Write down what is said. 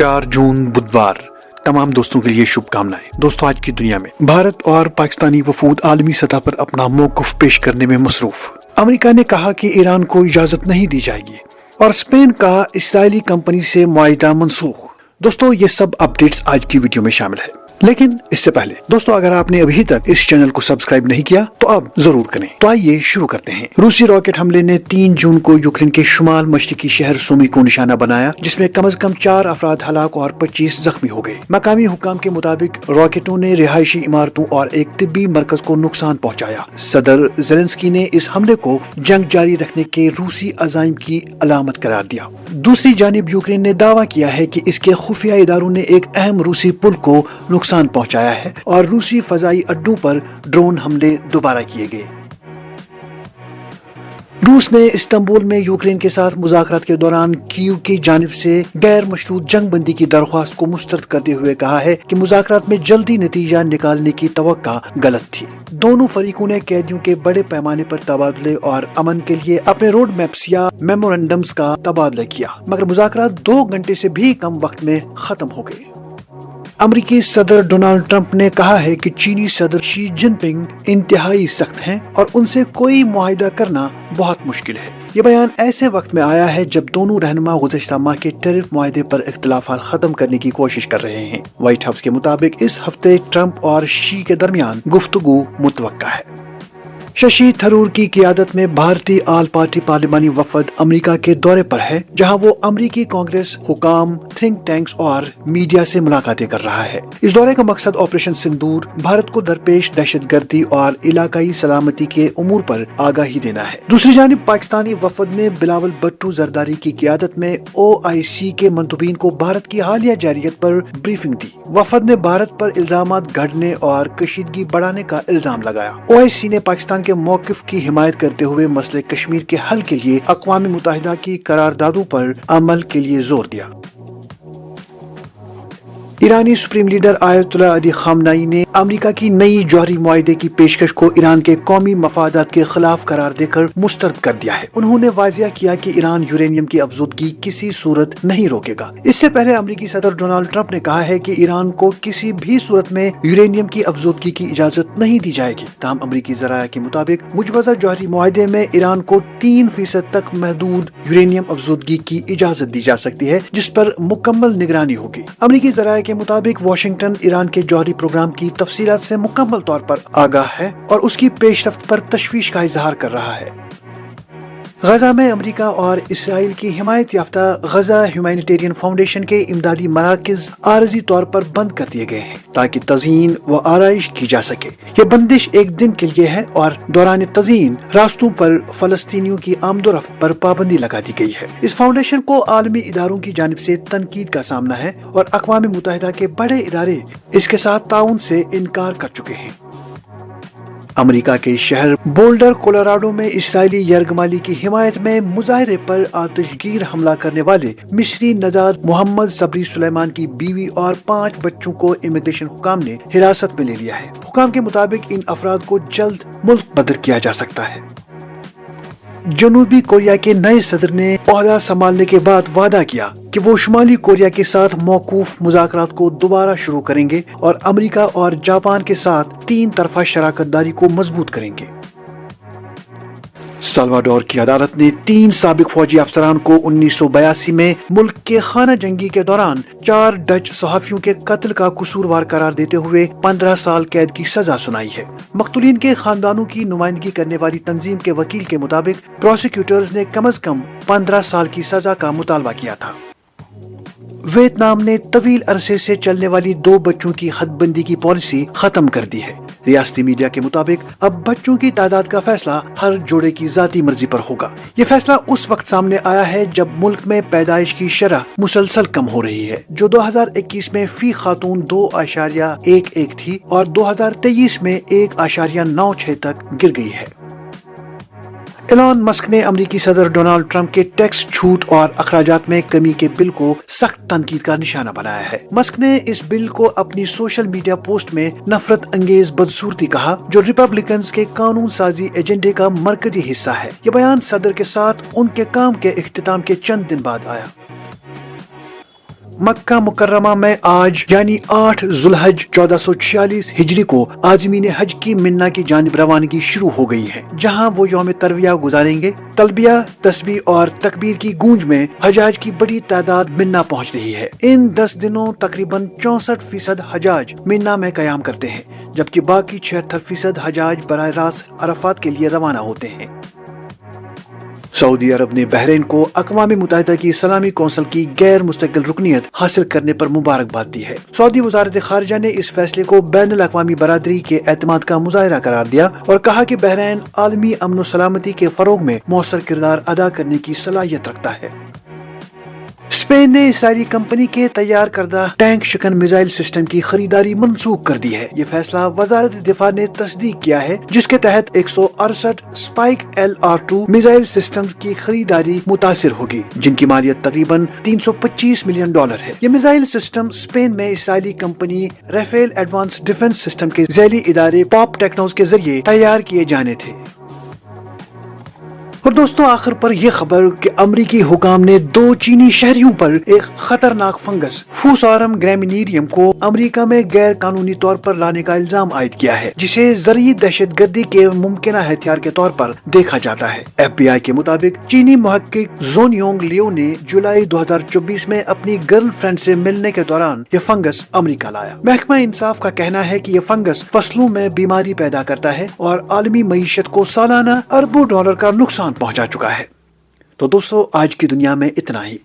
4 जून बुधवार तमाम दोस्तों के लिए शुभकामनाएं। दोस्तों, आज की दुनिया में भारत और पाकिस्तानी वफूद आलमी सतह पर अपना मौक़िफ़ पेश करने में मसरूफ। अमेरिका ने कहा कि ईरान को इजाज़त नहीं दी जाएगी और स्पेन का इस्राएली कंपनी से मुआहिदा मनसूख। दोस्तों, ये सब अपडेट्स आज की वीडियो में शामिल है, लेकिन इससे पहले दोस्तों, अगर आपने अभी तक इस चैनल को सब्सक्राइब नहीं किया तो अब जरूर करें। तो आइए शुरू करते हैं। रूसी रॉकेट हमले ने 3 जून को यूक्रेन के शुमाल मशरिकी शहर सुमी को निशाना बनाया, जिसमें कम से कम 4 अफराद हलाक और 25 जख्मी हो गए। मकामी हुकाम के मुताबिक रॉकेटों ने रिहायशी इमारतों और एक तिब्बी मरकज को नुकसान पहुंचाया। सदर ज़ेलेंस्की ने इस हमले को जंग जारी रखने के रूसी अज़ाइम की अलामत करार दिया। दूसरी जानिब यूक्रेन ने दावा किया है कि इसके खुफिया इदारों ने एक अहम रूसी पुल को नुकसान पहुंचाया है और रूसी फजाई अड्डों पर ड्रोन हमले दोबारा किए गए। रूस ने इस्तांबुल में यूक्रेन के साथ मुज़ाकरात के दौरान कीव की जानिब से गैर मशरूत जंग बंदी की दरख्वास्त को मुस्तरद करते हुए कहा है कि मुज़ाकरात में जल्दी नतीजा निकालने की तवक्का गलत थी। दोनों फरीकों ने कैदियों के बड़े पैमाने पर तबादले और अमन के लिए अपने रोड मैप्स या मेमोरेंडम्स का तबादला किया, मगर मुज़ाकरात 2 घंटे से भी कम वक्त में खत्म हो गए। अमेरिकी सदर डोनाल्ड ट्रंप ने कहा है कि चीनी सदर शी जिनपिंग इंतहाई सख्त हैं और उनसे कोई मुआहिदा करना बहुत मुश्किल है। ये बयान ऐसे वक्त में आया है जब दोनों रहनुमा गुज़श्ता माह के टैरिफ मुआहदे पर इख्तिलाफात खत्म करने की कोशिश कर रहे हैं। व्हाइट हाउस के मुताबिक इस हफ्ते ट्रंप और शी के दरमियान गुफ्तगू मुतवक्का है। शशि थरूर की क़ियादत में भारतीय आल पार्टी पार्लिमानी वफद अमेरिका के दौरे पर है, जहां वो अमेरिकी कांग्रेस, हुकाम, थिंक टैंक्स और मीडिया से मुलाकातें कर रहा है। इस दौरे का मकसद ऑपरेशन सिंदूर, भारत को दरपेश दहशतगर्दी और इलाकाई सलामती के उमूर पर आगाही देना है। दूसरी जानिब पाकिस्तानी वफद ने बिलावल भुट्टो जरदारी की क़ियादत में OIC के मंतूबीन को भारत की हालिया जारियत पर ब्रीफिंग दी। वफद ने भारत पर इल्जामात गढ़ने और कशीदगी बढ़ाने का इल्जाम लगाया। OIC ने पाकिस्तान के मौक़िफ़ की हिमायत करते हुए मसले कश्मीर के हल के लिए अक़वाम मुत्तहिदा की करारदादों पर अमल के लिए जोर दिया। ईरानी सुप्रीम लीडर आयतुल्लाह अली ख़ामनेई ने अमेरिका की नई जौहरी मुआहिदे की पेशकश को ईरान के कौमी मफादात के खिलाफ करार देकर मुस्तरद कर दिया है। उन्होंने वाज़िया किया कि ईरान यूरेनियम की अफज़ुदगी किसी सूरत नहीं रोकेगा। इससे पहले अमेरिकी सदर डोनाल्ड ट्रंप ने कहा है कि ईरान को किसी भी सूरत में यूरेनियम की अफज़ुदगी की इजाज़त नहीं दी जाएगी। ताहम अमेरिकी ज़राया के मुताबिक मुजवज़ा जौहरी मुआहिदे में ईरान को 3% तक महदूद यूरेनियम अफज़ुदगी की इजाज़त दी जा सकती है, जिस पर मुकम्मल निगरानी होगी। अमेरिकी ज़राया के मुताबिक वाशिंगटन ईरान के जौहरी प्रोग्राम की तफसीलात से मुकम्मल तौर पर आगाह है और उसकी पेशरफ्त पर तशवीश का इजहार कर रहा है। गजा में अमेरिका और इसराइल की हिमायत याफ्ता गजा ह्यूमैनिटेरियन फाउंडेशन के इमदादी मराकज़ आरजी तौर पर बंद कर दिए गए हैं ताकि तज़ीन व आराइश की जा सके। ये बंदिश 1 दिन के लिए है और दौरान तज़ीन रास्तों पर फलस्तीनियों की आमदोरफ्त पर पाबंदी लगा दी गई है। इस फाउंडेशन को आलमी इदारों की जानिब से तनकीद का सामना है और अक़वाम मुत्तहिदा के बड़े इदारे इसके साथ ताउन से इनकार कर चुके हैं। अमेरिका के शहर बोल्डर कोलोराडो में इस्राएली यरगमाली की हिमायत में मुजाहरे पर आतिशगीर हमला करने वाले मिस्री नजाद मोहम्मद सबरी सुलेमान की बीवी और 5 बच्चों को इमिग्रेशन हुकाम ने हिरासत में ले लिया है। हुकाम के मुताबिक इन अफराद को जल्द मुल्क बदर किया जा सकता है। जनूबी कोरिया के नए सदर ने ओहदा संभालने के बाद वादा किया कि वो शुमाली कोरिया के साथ मौकूफ मुज़ाकरात को दोबारा शुरू करेंगे और अमेरिका और जापान के साथ 3 तरफा शराकतदारी को मजबूत करेंगे। साल्वाडोर की अदालत ने 3 साबिक फौजी अफसरान को 1982 में मुल्क के खाना जंगी के दौरान 4 डच सहाफियों के कत्ल का कसूरवार करार देते हुए 15 साल कैद की सजा सुनाई है। मकतूलीन के खानदानों की नुमाइंदगी करने वाली तंजीम के वकील के मुताबिक प्रोसिक्यूटर्स ने कम से कम 15 साल की सजा का मुतालबा किया था। वियतनाम ने तवील अरसे से चलने वाली 2 बच्चों की हदबंदी की पॉलिसी खत्म कर दी है। रियासती मीडिया के मुताबिक अब बच्चों की तादाद का फैसला हर जोड़े की जाती मर्जी पर होगा। ये फैसला उस वक्त सामने आया है जब मुल्क में पैदाइश की शरह मुसलसल कम हो रही है, जो 2021 में फी खातून 2.11 थी और 2023 में 1.96 तक गिर गई है। एलन मस्क ने अमेरिकी सदर डोनाल्ड ट्रंप के टैक्स छूट और अखराजात में कमी के बिल को सख्त तनकीद का निशाना बनाया है। मस्क ने इस बिल को अपनी सोशल मीडिया पोस्ट में नफरत अंगेज बदसूरती कहा, जो रिपब्लिकन्स के कानून साजी एजेंडे का मरकजी हिस्सा है। ये बयान सदर के साथ उनके काम के इख्तिताम के चंद दिन बाद आया। مکہ مکرمہ میں آج یعنی 8 ذوالحج 1446 ہجری کو عازمین حج کی منا کی جانب روانگی شروع ہو گئی ہے، جہاں وہ یوم ترویہ گزاریں گے۔ تلبیہ، تسبیح اور تکبیر کی گونج میں حجاج کی بڑی تعداد منا پہنچ رہی ہے۔ ان 10 دنوں تقریباً 64% حجاج منا میں قیام کرتے ہیں، جبکہ باقی 76% حجاج براہ راست عرفات کے لیے روانہ ہوتے ہیں۔ سعودی عرب نے بحرین کو اقوام متحدہ کی سلامی کونسل کی غیر مستقل رکنیت حاصل کرنے پر مبارکباد دی ہے۔ سعودی وزارت خارجہ نے اس فیصلے کو بین الاقوامی برادری کے اعتماد کا مظاہرہ قرار دیا اور کہا کہ بحرین عالمی امن و سلامتی کے فروغ میں مؤثر کردار ادا کرنے کی صلاحیت رکھتا ہے۔ اسپین نے اسرائیلی کمپنی کے تیار کردہ ٹینک شکن میزائل سسٹم کی خریداری منسوخ کر دی ہے۔ یہ فیصلہ وزارت دفاع نے تصدیق کیا ہے، جس کے تحت 168 اسپائک LR2 میزائل سسٹمز کی خریداری متاثر ہوگی، جن کی مالیت تقریباً $325 ملین ہے۔ یہ میزائل سسٹم اسپین میں اسرائیلی کمپنی ریفیل ایڈوانس ڈیفنس سسٹم کے ذیلی ادارے پاپ ٹیکنوز کے ذریعے تیار کیے جانے تھے۔ اور دوستوں، آخر پر یہ خبر کہ امریکی حکام نے 2 چینی شہریوں پر ایک خطرناک فنگس فوسارم گرامینیریم کو امریکہ میں غیر قانونی طور پر لانے کا الزام عائد کیا ہے، جسے زرعی دہشت گردی کے ممکنہ ہتھیار کے طور پر دیکھا جاتا ہے۔ FBI کے مطابق چینی محقق زونیونگ لیو نے جولائی 2024 میں اپنی گرل فرینڈ سے ملنے کے دوران یہ فنگس امریکہ لایا۔ محکمہ انصاف کا کہنا ہے کہ یہ فنگس فصلوں میں بیماری پیدا کرتا ہے اور عالمی معیشت کو سالانہ اربوں ڈالر کا نقصان پہنچا چکا ہے۔ تو دوستو، آج کی دنیا میں اتنا ہی۔